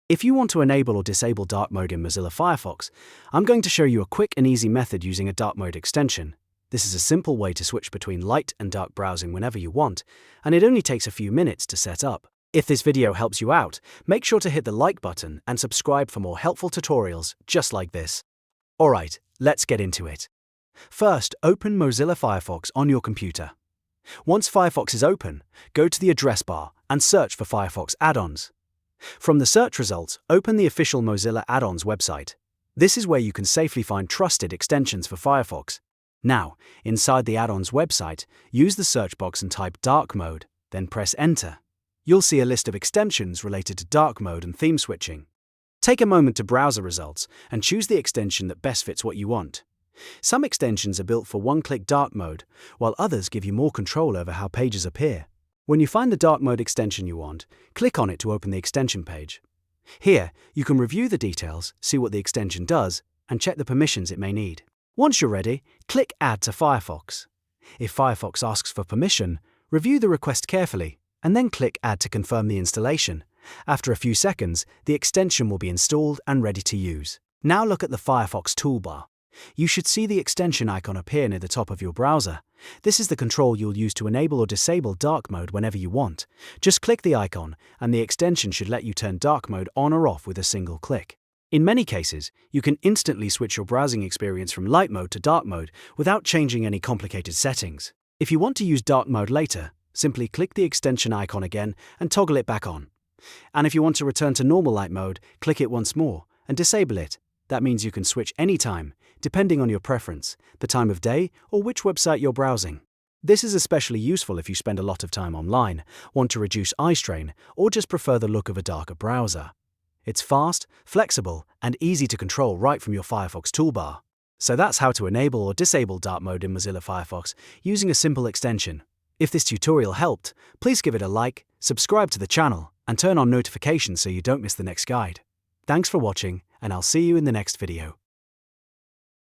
If you want to enable or disable dark mode in Mozilla Firefox, I'm going to show you a quick and easy method using a dark mode extension. This is a simple way to switch between light and dark browsing whenever you want, and it only takes a few minutes to set up. If this video helps you out, make sure to hit the like button and subscribe for more helpful tutorials just like this. Alright, let's get into it. First, open Mozilla Firefox on your computer. Once Firefox is open, go to the address bar and search for Firefox Add-ons. From the search results, open the official Mozilla Add-ons website. This is where you can safely find trusted extensions for Firefox. Now, inside the Add-ons website, use the search box and type dark mode, then press enter. You'll see a list of extensions related to dark mode and theme switching. Take a moment to browse the results and choose the extension that best fits what you want. Some extensions are built for one-click dark mode, while others give you more control over how pages appear. When you find the dark mode extension you want, click on it to open the extension page. Here, you can review the details, see what the extension does, and check the permissions it may need. Once you're ready, click Add to Firefox. If Firefox asks for permission, review the request carefully, and then click Add to confirm the installation. After a few seconds, the extension will be installed and ready to use. Now look at the Firefox toolbar. You should see the extension icon appear near the top of your browser. This is the control you'll use to enable or disable dark mode whenever you want. Just click the icon, and the extension should let you turn dark mode on or off with a single click. In many cases, you can instantly switch your browsing experience from light mode to dark mode without changing any complicated settings. If you want to use dark mode later, simply click the extension icon again and toggle it back on. And if you want to return to normal light mode, click it once more and disable it. That means you can switch anytime, depending on your preference, the time of day, or which website you're browsing. This is especially useful if you spend a lot of time online, want to reduce eye strain, or just prefer the look of a darker browser. It's fast, flexible, and easy to control right from your Firefox toolbar. So that's how to enable or disable dark mode in Mozilla Firefox using a simple extension. If this tutorial helped, please give it a like, subscribe to the channel, and turn on notifications so you don't miss the next guide. Thanks for watching, and I'll see you in the next video.